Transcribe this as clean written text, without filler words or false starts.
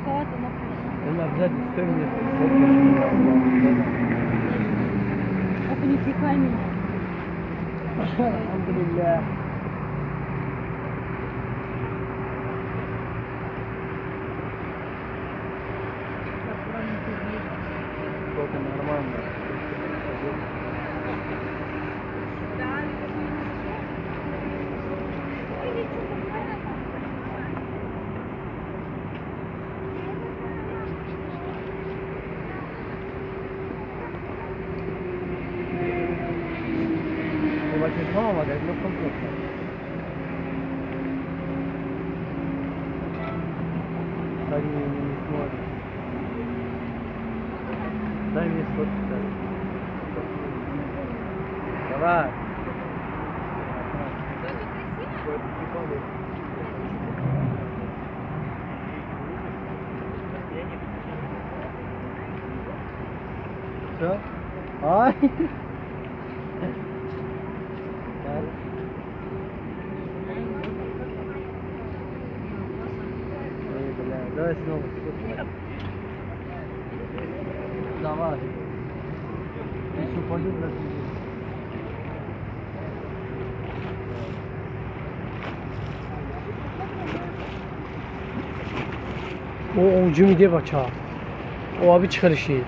Она сзади стынет, сколько Это не пихай меня. Алхамдулилля. Сколько нормально. Ты хочешь мама, как ну комфортно. Они не смотрят. Дай мне сфоткать. Давай. Все? Ай! Ой, бля, давай снова сфоткай. Давай. Еще упадет на тебя. O ucum diye bak ha. O abi çıkar işi.